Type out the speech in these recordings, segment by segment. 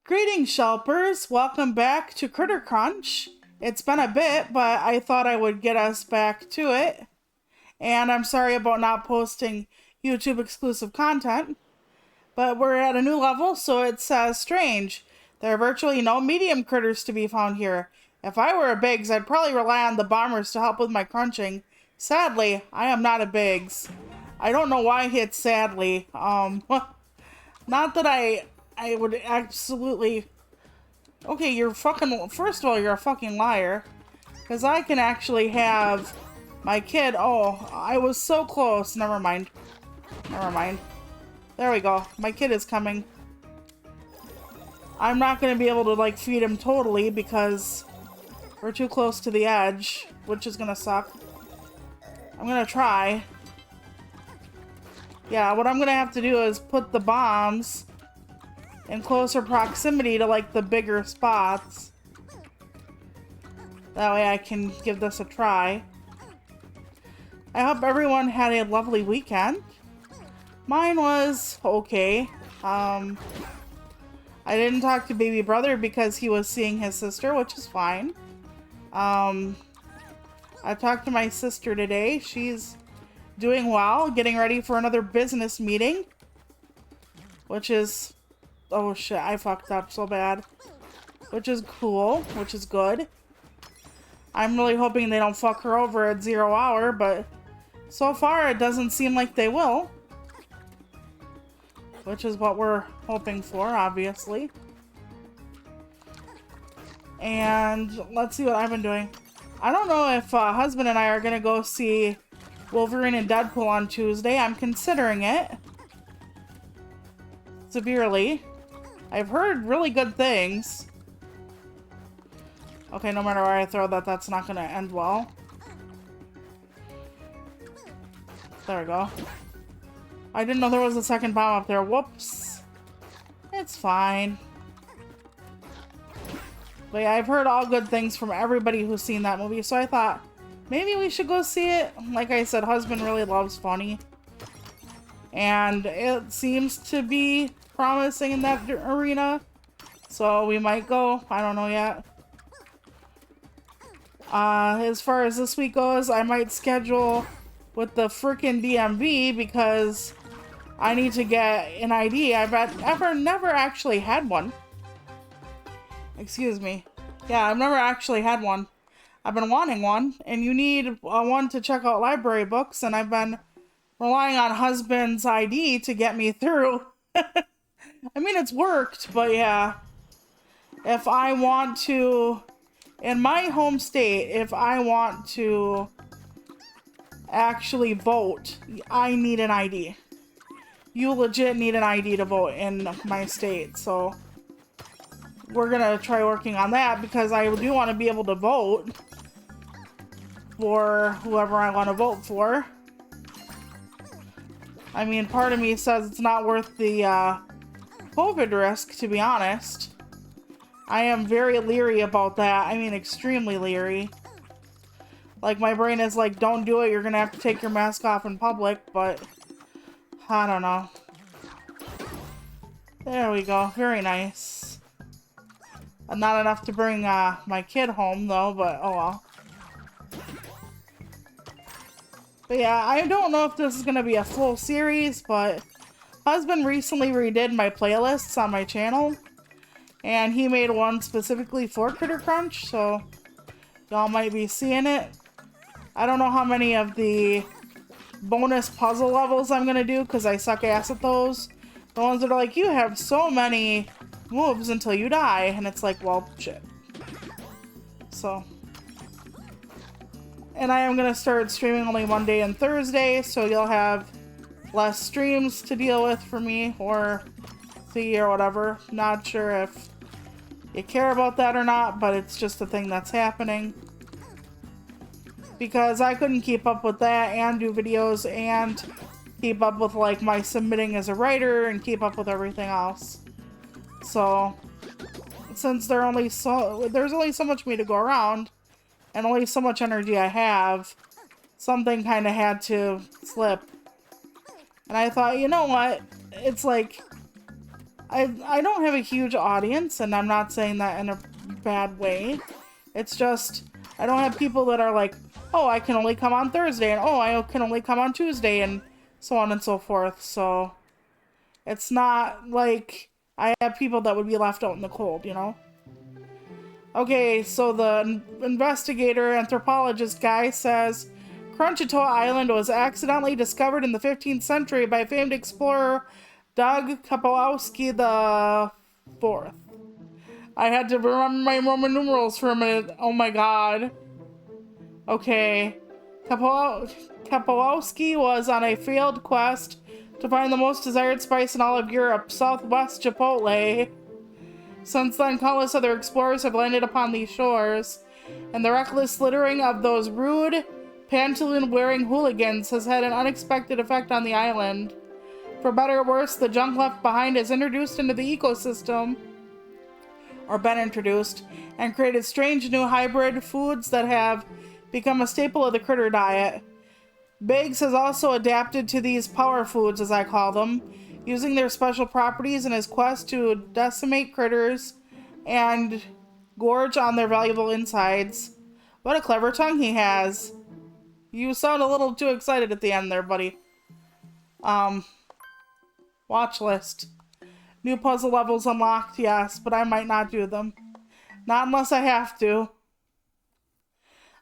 Greetings, Shelpers. Welcome back to Critter Crunch. It's been a bit, but I thought I would get us back to it. And I'm sorry about not posting YouTube exclusive content, but we're at a new level, so it says strange. There are virtually no medium critters to be found here. If I were a Biggs, I'd probably rely on the bombers to help with my crunching. Sadly, I am not a Biggs. I don't know why it's sadly. Not that I would absolutely... Okay, you're fucking... First of all, you're a fucking liar. Because I can actually have my kid... Oh, I was so close. Never mind. Never mind. There we go. My kid is coming. I'm not going to be able to, like, feed him totally because we're too close to the edge, which is going to suck. I'm going to try. Yeah, what I'm going to have to do is put the bombs in closer proximity to, like, the bigger spots. That way I can give this a try. I hope everyone had a lovely weekend. Mine was okay. I didn't talk to baby brother because he was seeing his sister, which is fine. I talked to my sister today. She's doing well, getting ready for another business meeting, which is... Oh shit, I fucked up so bad. Which is cool, which is good. I'm really hoping they don't fuck her over at 0 hour, but so far it doesn't seem like they will. Which is what we're hoping for, obviously. And let's see what I've been doing. I don't know if husband and I are gonna go see Wolverine and Deadpool on Tuesday. I'm considering it. Severely. I've heard really good things. Okay, no matter where I throw that, that's not gonna end well. There we go. I didn't know there was a second bomb up there. Whoops. It's fine. But yeah, I've heard all good things from everybody who's seen that movie, so I thought maybe we should go see it. Like I said, husband really loves funny. And it seems to be promising in that arena. So we might go. I don't know yet. As far as this week goes, I might schedule with the frickin' DMV because I need to get an ID. I've never actually had one. Excuse me. Yeah, I've never actually had one. I've been wanting one, and you need one to check out library books, and I've been relying on husband's ID to get me through. I mean, it's worked, but yeah. If I want to, in my home state, if I want to actually vote, I need an ID. You legit need an ID to vote in my state, so we're gonna try working on that because I do want to be able to vote for whoever I want to vote for. I mean, part of me says it's not worth the COVID risk, to be honest. I am very leery about that. I mean, extremely leery. Like, my brain is like, don't do it, you're gonna have to take your mask off in public, but I don't know. There we go. Very nice. Not enough to bring my kid home, though, but oh well. But yeah, I don't know if this is gonna be a full series, but husband recently redid my playlists on my channel, and he made one specifically for Critter Crunch, so y'all might be seeing it. I don't know how many of the bonus puzzle levels I'm gonna do, because I suck ass at those. The ones that are like, you have so many moves until you die, and it's like, well, shit. So... And I am going to start streaming only Monday and Thursday, so you'll have less streams to deal with for me, or see, or whatever. Not sure if you care about that or not, but it's just a thing that's happening. Because I couldn't keep up with that and do videos and keep up with, like, my submitting as a writer and keep up with everything else. So, since there's only so much for me to go around, and only so much energy I have, something kind of had to slip. And I thought, you know what? It's like, I don't have a huge audience, and I'm not saying that in a bad way. It's just, I don't have people that are like, oh, I can only come on Thursday, and oh, I can only come on Tuesday, and so on and so forth. So it's not like I have people that would be left out in the cold, you know? Okay, so the investigator anthropologist guy says Crunchatoa Island was accidentally discovered in the 15th century by famed explorer Doug Kapowski the Fourth. I had to remember my Roman numerals for a minute. Oh my god. Okay. Kapowski was on a failed quest to find the most desired spice in all of Europe, Southwest Chipotle. Since then, countless other explorers have landed upon these shores, and the reckless littering of those rude, pantaloon-wearing hooligans has had an unexpected effect on the island. For better or worse, the junk left behind is introduced into the ecosystem, or been introduced, and created strange new hybrid foods that have become a staple of the critter diet. Biggs has also adapted to these power foods, as I call them, using their special properties in his quest to decimate critters and gorge on their valuable insides. What a clever tongue he has. You sound a little too excited at the end there, buddy. Watch list. New puzzle levels unlocked, yes, but I might not do them. Not unless I have to.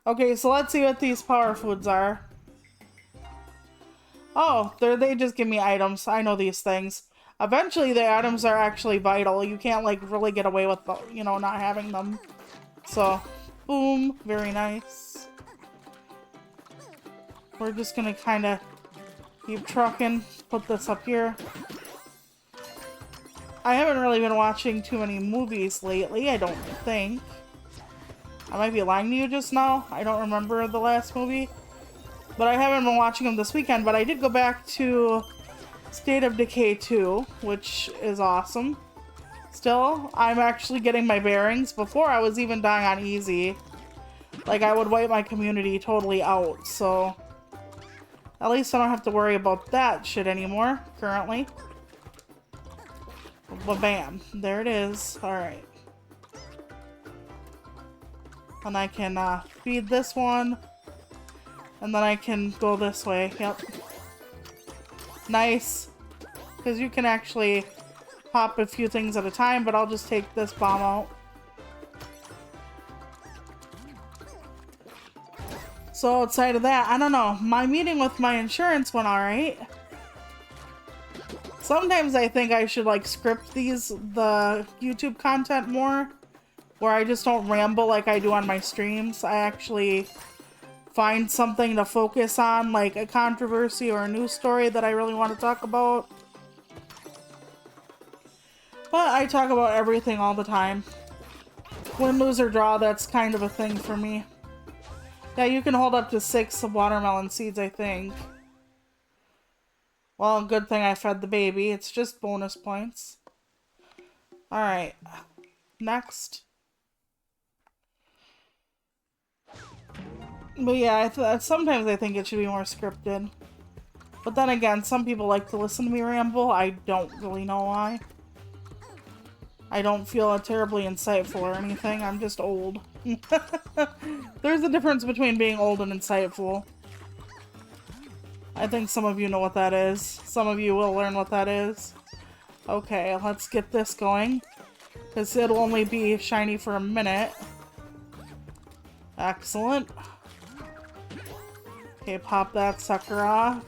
Okay, so let's see what these power foods are. Oh, they just give me items. I know these things. Eventually, the items are actually vital. You can't, like, really get away with, you know, not having them. So, boom. Very nice. We're just gonna kind of keep trucking. Put this up here. I haven't really been watching too many movies lately, I don't think. I might be lying to you just now. I don't remember the last movie. But I haven't been watching them this weekend, but I did go back to State of Decay 2, which is awesome. Still, I'm actually getting my bearings. Before, I was even dying on easy. Like, I would wipe my community totally out, so at least I don't have to worry about that shit anymore, currently. Ba-bam. There it is. Alright. And I can feed this one. And then I can go this way. Yep. Nice. Because you can actually pop a few things at a time, but I'll just take this bomb out. So outside of that, I don't know. My meeting with my insurance went alright. Sometimes I think I should like script the YouTube content more, where I just don't ramble like I do on my streams. I actually find something to focus on, like a controversy or a news story that I really want to talk about. But I talk about everything all the time. Win, lose, or draw, that's kind of a thing for me. Yeah, you can hold up to 6 watermelon seeds, I think. Well, good thing I fed the baby. It's just bonus points. Alright. Next. But yeah, sometimes I think it should be more scripted. But then again, some people like to listen to me ramble. I don't really know why. I don't feel terribly insightful or anything. I'm just old. There's a difference between being old and insightful. I think some of you know what that is. Some of you will learn what that is. Okay, let's get this going. Because it'll only be shiny for a minute. Excellent. Okay, pop that sucker off.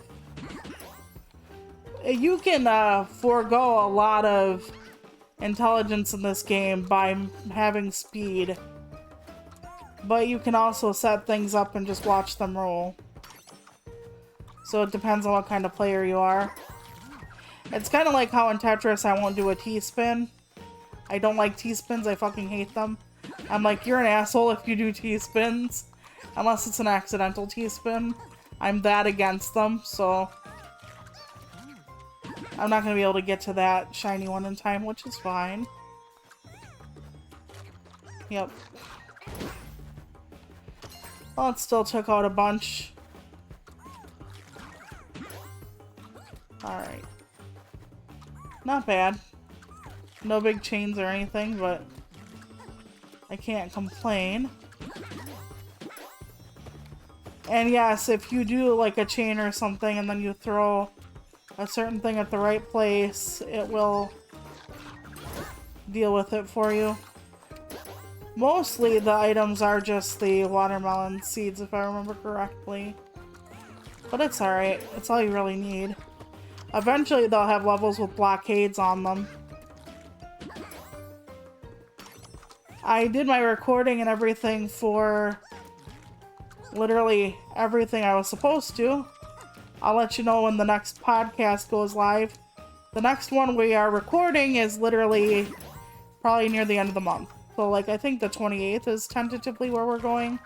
You can forego a lot of intelligence in this game by having speed. But you can also set things up and just watch them roll. So it depends on what kind of player you are. It's kind of like how in Tetris I won't do a T-spin. I don't like T-spins, I fucking hate them. I'm like, you're an asshole if you do T-spins. Unless it's an accidental T-spin. I'm that against them, so I'm not going to be able to get to that shiny one in time, which is fine. Yep. Well, it still took out a bunch. Alright. Not bad. No big chains or anything, but I can't complain. And yes, if you do like a chain or something and then you throw a certain thing at the right place, it will deal with it for you. Mostly the items are just the watermelon seeds, if I remember correctly. But it's alright. It's all you really need. Eventually they'll have levels with blockades on them. I did my recording and everything for literally everything I was supposed to. I'll let you know when the next podcast goes live. The next one we are recording is literally probably near the end of the month. So like I think the 28th is tentatively where we're going.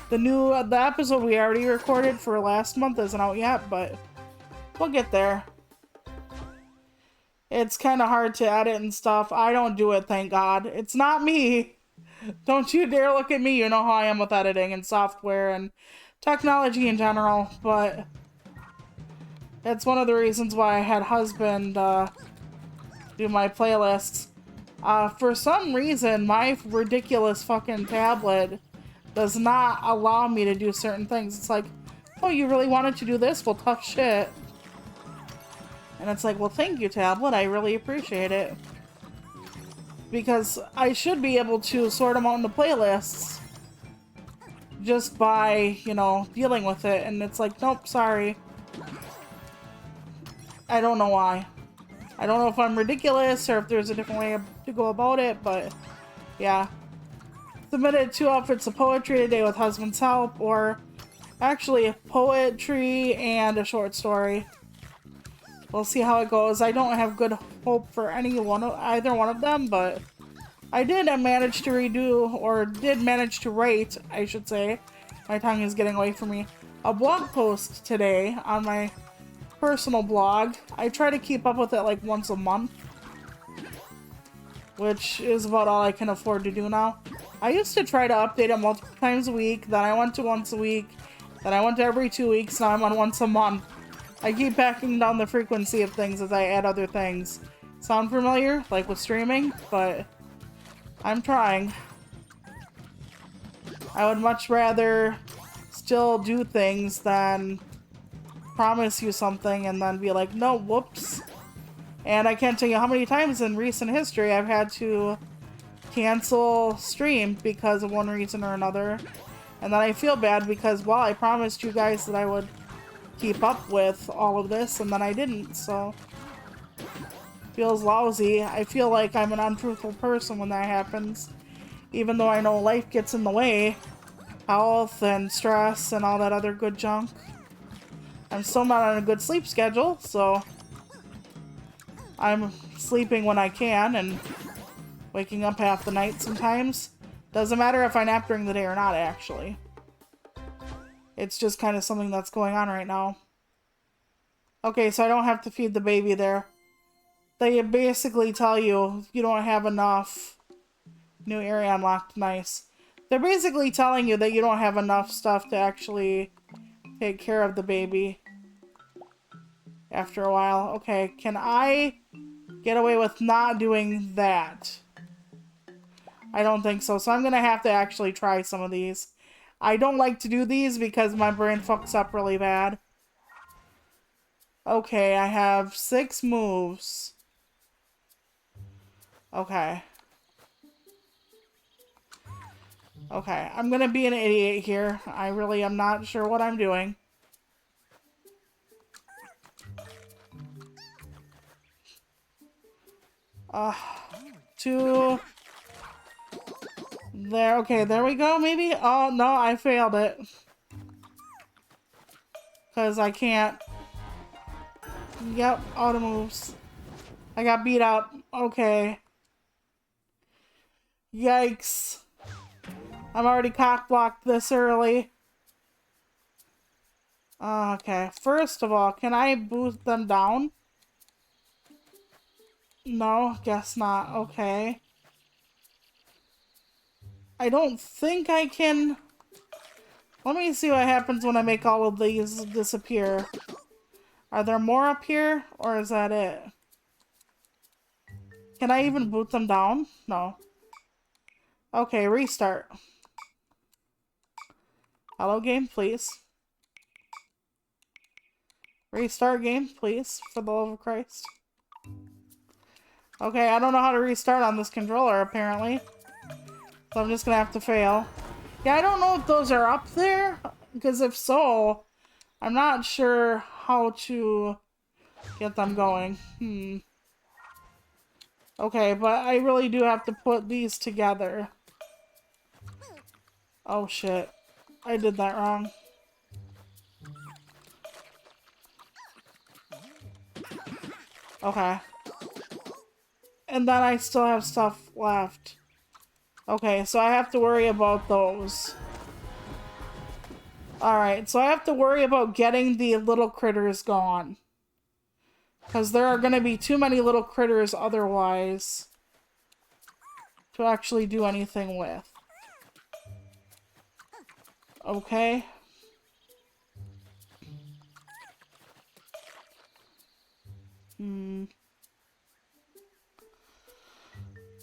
The episode we already recorded for last month isn't out yet, but we'll get there. It's kind of hard to edit and stuff. I don't do it, thank God. It's not me. Don't you dare look at me. You know how I am with editing and software and technology in general, but that's one of the reasons why I had husband do my playlists. For some reason, my ridiculous fucking tablet does not allow me to do certain things. It's like, oh, you really wanted to do this? Well, tough shit. And it's like, well, thank you, tablet. I really appreciate it. Because I should be able to sort them out into playlists just by, you know, dealing with it. And it's like, nope, sorry. I don't know why. I don't know if I'm ridiculous or if there's a different way to go about it, but yeah. Submitted 2 outfits of poetry today with husband's help, or actually poetry and a short story. We'll see how it goes. I don't have good hope for either one of them, but I did manage to write, I should say. My tongue is getting away from me. A blog post today on my personal blog. I try to keep up with it like once a month, which is about all I can afford to do now. I used to try to update it multiple times a week, then I went to once a week, then I went to every 2 weeks, now I'm on once a month. I keep backing down the frequency of things as I add other things. Sound familiar? Like with streaming? But I'm trying. I would much rather still do things than promise you something and then be like, no, whoops. And I can't tell you how many times in recent history I've had to cancel stream because of one reason or another. And then I feel bad because, well, I promised you guys that I would keep up with all of this and then I didn't, so feels lousy. I feel like I'm an untruthful person when that happens, even though I know life gets in the way, health and stress and all that other good junk. I'm still not on a good sleep schedule, so I'm sleeping when I can and waking up half the night sometimes. Doesn't matter if I nap during the day or not, actually. It's just kind of something that's going on right now. Okay, so I don't have to feed the baby there. They basically tell you don't have enough. New area unlocked, nice. They're basically telling you that you don't have enough stuff to actually take care of the baby after a while. Okay, can I get away with not doing that? I don't think so. So I'm going to have to actually try some of these. I don't like to do these because my brain fucks up really bad. Okay, I have 6 moves. Okay. Okay, I'm gonna be an idiot here. I really am not sure what I'm doing. Two. There, okay, there we go, maybe? Oh, no, I failed it. Because I can't. Yep, auto moves. I got beat up. Okay. Yikes. I'm already cock-blocked this early. Okay, first of all, can I boost them down? No, guess not. Okay. I don't think I can... Let me see what happens when I make all of these disappear. Are there more up here, or is that it? Can I even boot them down? No. Okay, restart. Hello, game, please. Restart game, please, for the love of Christ. Okay, I don't know how to restart on this controller, apparently. So I'm just gonna have to fail. Yeah, I don't know if those are up there, because if so, I'm not sure how to get them going. Okay, but I really do have to put these together. Oh shit. I did that wrong. Okay. And then I still have stuff left. Okay, so I have to worry about those. Alright, so I have to worry about getting the little critters gone. Because there are going to be too many little critters otherwise to actually do anything with. Okay.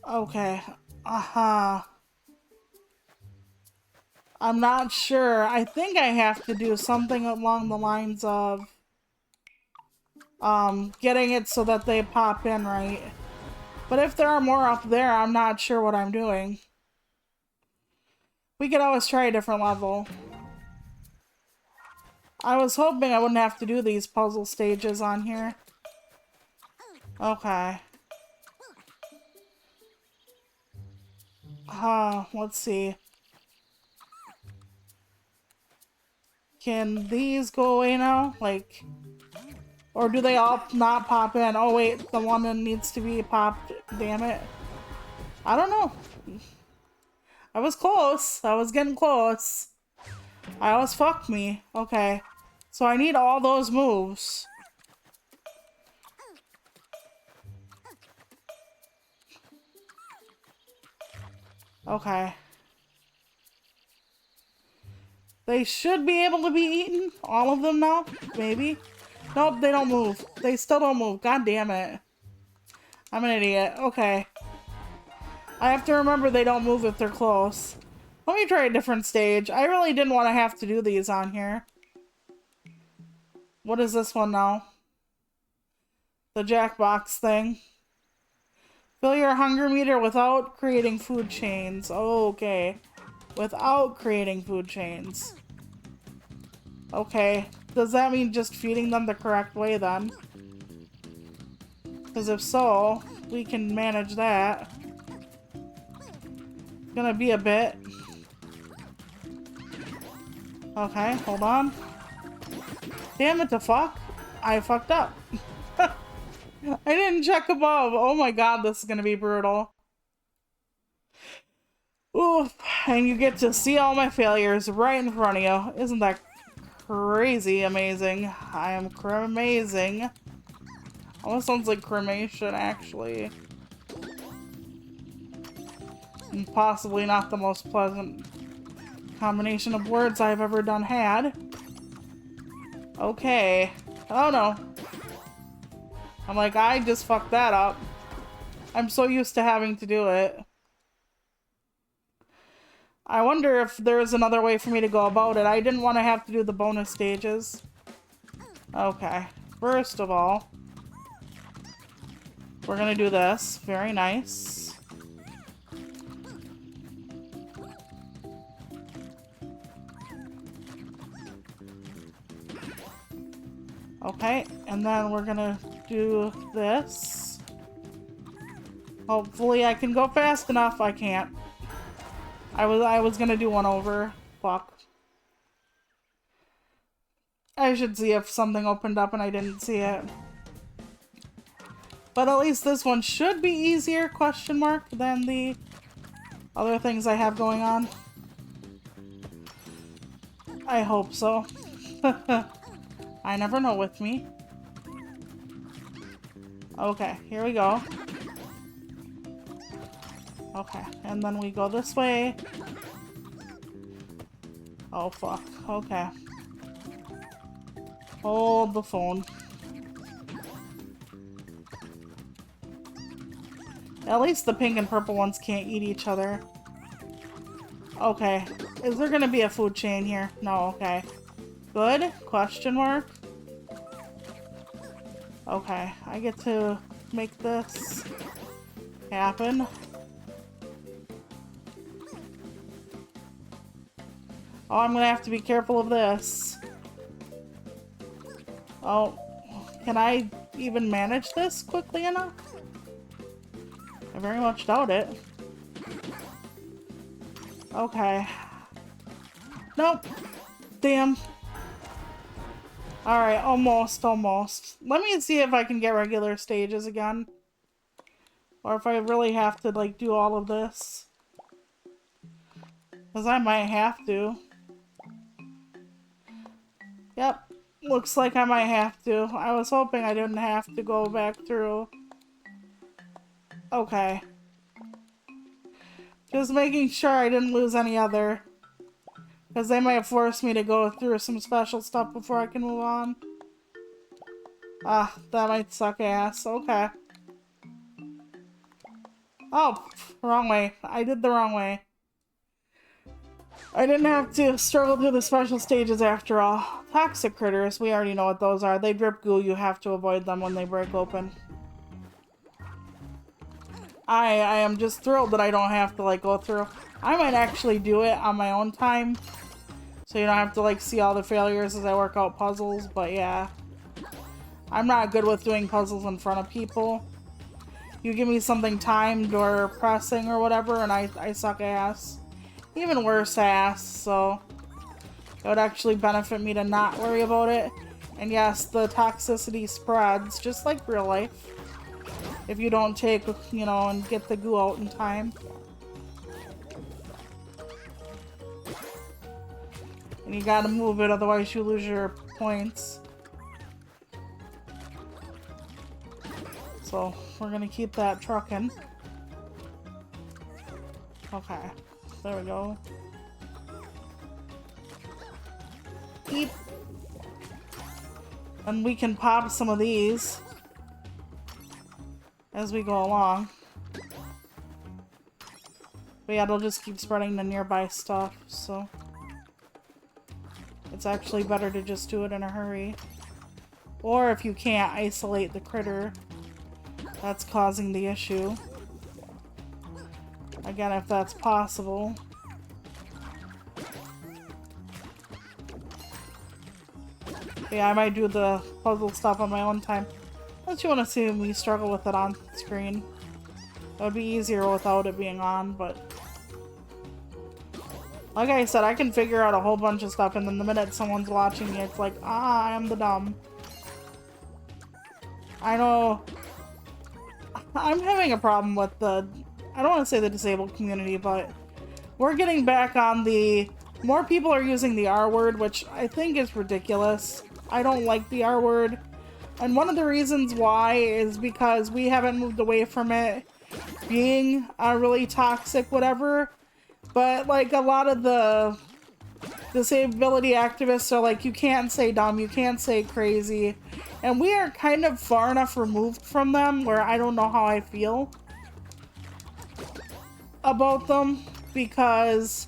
Okay. I'm not sure. I think I have to do something along the lines of getting it so that they pop in right. But if there are more up there, I'm not sure what I'm doing. We could always try a different level. I was hoping I wouldn't have to do these puzzle stages on here. Okay. Let's see. Can these go away now? Like, or do they all not pop in? Oh wait, the one that needs to be popped. Damn it. I don't know. I was close. I was getting close. I always fucked me. Okay. So I need all those moves. Okay. They should be able to be eaten. All of them now? Maybe? Nope, they don't move. They still don't move. God damn it. I'm an idiot. Okay. I have to remember they don't move if they're close. Let me try a different stage. I really didn't want to have to do these on here. What is this one now? The Jackbox thing. Fill your hunger meter without creating food chains. Oh, okay. Without creating food chains. Okay. Does that mean just feeding them the correct way then? Because if so, we can manage that. It's gonna be a bit. Okay, hold on. Damn it, the fuck. I fucked up. I didn't check above. Oh my god, this is gonna be brutal. Oof. And you get to see all my failures right in front of you. Isn't that crazy amazing? I am cremazing. Almost sounds like cremation, actually. And possibly not the most pleasant combination of words I've ever had. Okay. Oh no. I'm like, I just fucked that up. I'm so used to having to do it. I wonder if there's another way for me to go about it. I didn't want to have to do the bonus stages. Okay. First of all, we're gonna do this. Very nice. Okay, and then we're gonna do this. Hopefully I can go fast enough. I can't. I was gonna do one over. Fuck. I should see if something opened up and I didn't see it. But at least this one should be easier, question mark, than the other things I have going on. I hope so. I never know with me. Okay, here we go. Okay, and then we go this way. Oh, fuck. Okay. Hold the phone. At least the pink and purple ones can't eat each other. Okay. Is there gonna be a food chain here? No, okay. Good? Question mark? Okay, I get to make this happen. Oh, I'm gonna have to be careful of this. Oh, can I even manage this quickly enough? I very much doubt it. Okay. Nope. Damn. Alright, almost. Let me see if I can get regular stages again. Or if I really have to, like, do all of this. Because I might have to. Yep. Looks like I might have to. I was hoping I didn't have to go back through. Okay. Just making sure I didn't lose any other. Because they might force me to go through some special stuff before I can move on. Ah, that might suck ass. Okay. Oh, wrong way. I did the wrong way. I didn't have to struggle through the special stages after all. Toxic critters, we already know what those are. They drip goo, you have to avoid them when they break open. I am just thrilled that I don't have to, like, go through. I might actually do it on my own time. So you don't have to, like, see all the failures as I work out puzzles, but yeah. I'm not good with doing puzzles in front of people. You give me something timed or pressing or whatever, and I suck ass. Even worse ass, so it would actually benefit me to not worry about it. And yes, the toxicity spreads, just like real life. If you don't take, you know, and get the goo out in time. And you gotta move it, otherwise you lose your points. So, we're gonna keep that trucking. Okay. There we go. Eat. And we can pop some of these as we go along. But yeah, it'll just keep spreading the nearby stuff, so it's actually better to just do it in a hurry. Or if you can't, isolate the critter that's causing the issue. Again, if that's possible. Yeah, I might do the puzzle stuff on my own time. Unless you want to see me struggle with it on screen. It would be easier without it being on, but like I said, I can figure out a whole bunch of stuff, and then the minute someone's watching me, it's like, ah, I am the dumb. I know I'm having a problem with the, I don't want to say the disabled community, but we're getting back on the, more people are using the R word, which I think is ridiculous. I don't like the R word. And one of the reasons why is because we haven't moved away from it being really toxic, whatever. But like a lot of the disability activists are like, you can't say dumb, you can't say crazy. And we are kind of far enough removed from them where I don't know how I feel about them, because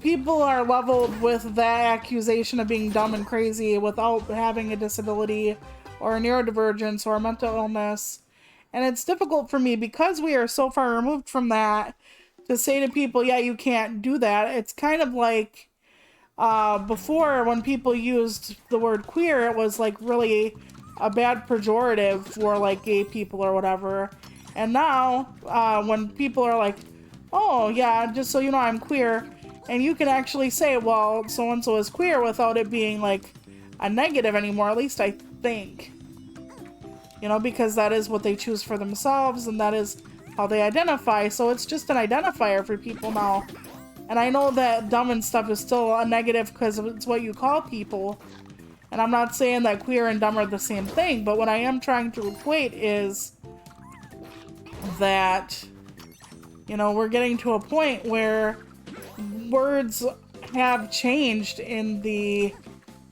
people are leveled with that accusation of being dumb and crazy without having a disability or a neurodivergence or a mental illness. And it's difficult for me, because we are so far removed from that, to say to people, yeah, you can't do that. It's kind of like before, when people used the word queer, it was like really a bad pejorative for like gay people or whatever. And now when people are like, oh yeah, just so you know, I'm queer, and you can actually say, well, so-and-so is queer without it being like a negative anymore, at least I think. You know, because that is what they choose for themselves, and that is how they identify, so it's just an identifier for people now. And I know that dumb and stuff is still a negative because it's what you call people, and I'm not saying that queer and dumb are the same thing, but what I am trying to equate is that, you know, we're getting to a point where words have changed in the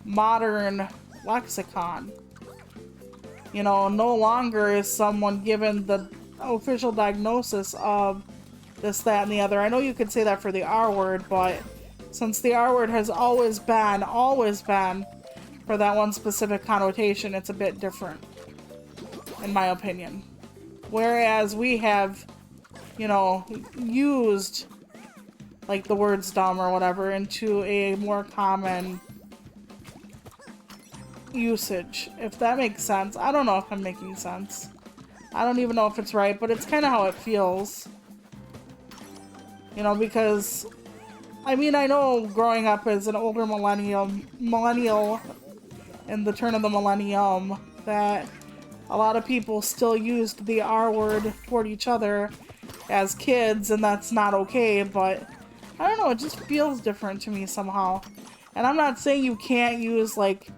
modern lexicon. You know, no longer is someone given the official diagnosis of this, that, and the other. I know you could say that for the R word, but since the R word has always been for that one specific connotation, it's a bit different, in my opinion. Whereas we have, you know, used like the words dumb or whatever into a more common usage, if that makes sense. I don't know if I'm making sense. I don't even know if it's right, but it's kind of how it feels. You know, because I mean, I know growing up as an older millennial in the turn of the millennium, that a lot of people still used the R word toward each other as kids, and that's not okay, but I don't know, it just feels different to me somehow. And I'm not saying you can't use, like,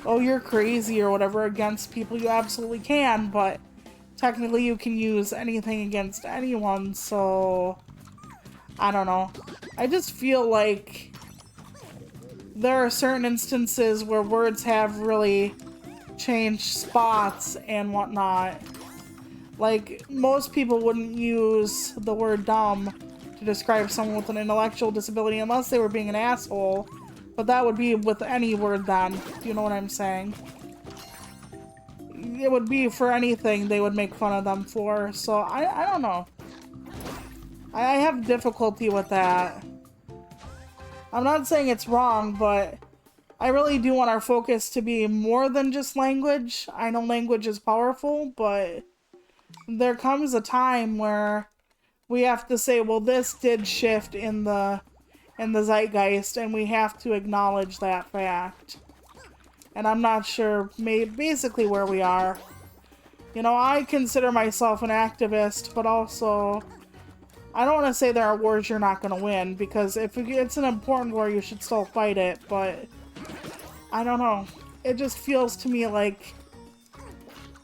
oh, you're crazy or whatever against people. You absolutely can, but technically you can use anything against anyone, so I don't know. I just feel like there are certain instances where words have really changed spots and whatnot. Like, most people wouldn't use the word dumb to describe someone with an intellectual disability unless they were being an asshole. But that would be with any word then. Do you know what I'm saying? It would be for anything they would make fun of them for. So, I don't know. I have difficulty with that. I'm not saying it's wrong, but I really do want our focus to be more than just language. I know language is powerful, but there comes a time where we have to say, well, this did shift in the zeitgeist, and we have to acknowledge that fact. And I'm not sure basically where we are. You know, I consider myself an activist, but also I don't want to say there are wars you're not going to win, because if it's an important war, you should still fight it, but I don't know. It just feels to me like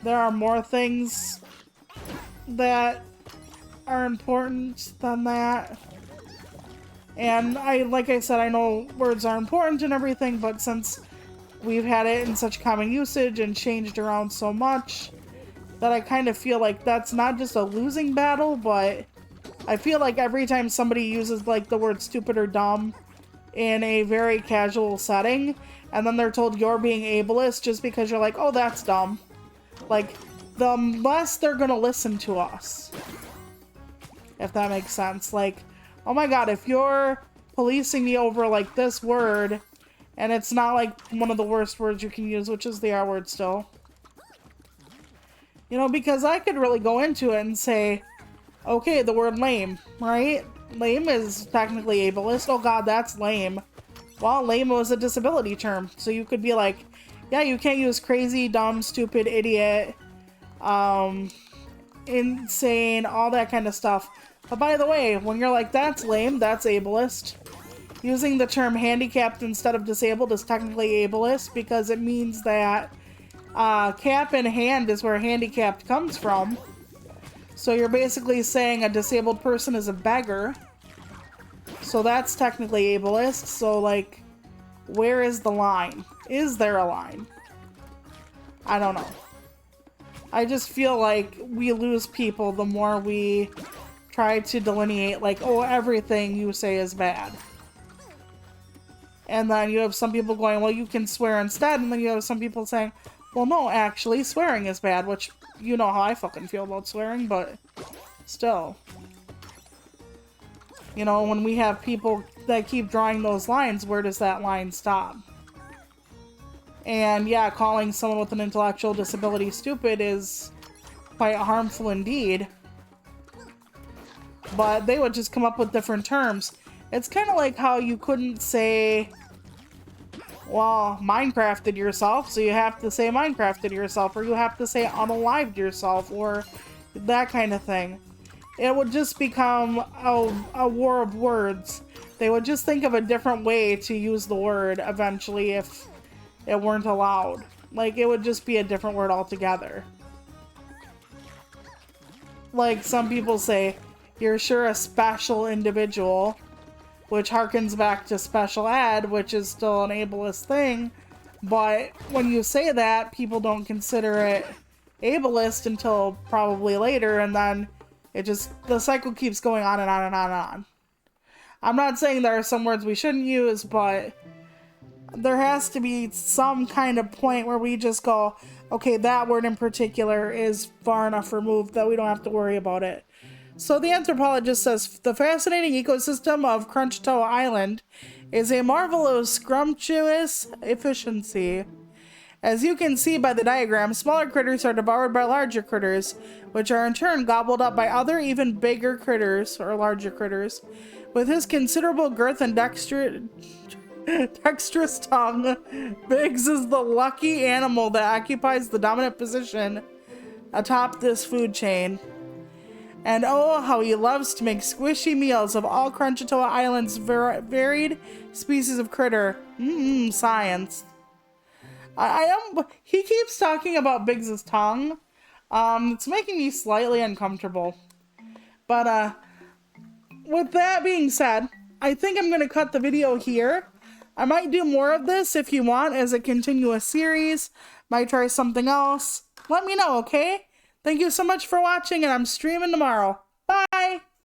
there are more things that are important than that. And like I said, I know words are important and everything, but since we've had it in such common usage and changed around so much, that I kind of feel like that's not just a losing battle, but I feel like every time somebody uses like the word stupid or dumb in a very casual setting, and then they're told you're being ableist just because you're like, oh, that's dumb. Like, the less they're gonna listen to us. If that makes sense. Like, oh my god, if you're policing me over like this word, and it's not like one of the worst words you can use, which is the R word still. You know, because I could really go into it and say, okay, the word lame, right? Lame is technically ableist. Oh god, that's lame. Well, lame was a disability term. So you could be like, yeah, you can't use crazy, dumb, stupid, idiot, insane, all that kind of stuff. But by the way, when you're like, that's lame, that's ableist. Using the term handicapped instead of disabled is technically ableist, because it means that cap in hand is where handicapped comes from. So you're basically saying a disabled person is a beggar. So that's technically ableist. So, like, where is the line? Is there a line? I don't know. I just feel like we lose people the more we try to delineate, like, oh, everything you say is bad. And then you have some people going, well, you can swear instead. And then you have some people saying, well, no, actually, swearing is bad, which you know how I fucking feel about swearing, but still. You know, when we have people that keep drawing those lines, where does that line stop? And yeah, calling someone with an intellectual disability stupid is quite harmful indeed. But they would just come up with different terms. It's kind of like how you couldn't say, well, Minecrafted yourself, so you have to say Minecrafted yourself, or you have to say unalived yourself, or that kind of thing. It would just become a war of words. They would just think of a different way to use the word eventually if it weren't allowed. Like, it would just be a different word altogether. Like, some people say, you're sure a special individual, which harkens back to special ed, which is still an ableist thing. But when you say that, people don't consider it ableist until probably later, and then the cycle keeps going on and on and on and on. I'm not saying there are some words we shouldn't use, but there has to be some kind of point where we just go, okay, that word in particular is far enough removed that we don't have to worry about it. So the anthropologist says, the fascinating ecosystem of Crunchtoa Island is a marvel of scrumptious efficiency. As you can see by the diagram, smaller critters are devoured by larger critters, which are in turn gobbled up by other even bigger critters, or larger critters. With his considerable girth and dexterous tongue, Biggs is the lucky animal that occupies the dominant position atop this food chain. And oh, how he loves to make squishy meals of all Crunchtoa Island's varied species of critter. Science. He keeps talking about Biggs's tongue. It's making me slightly uncomfortable. But, with that being said, I think I'm going to cut the video here. I might do more of this if you want as a continuous series. Might try something else. Let me know, okay? Thank you so much for watching, and I'm streaming tomorrow.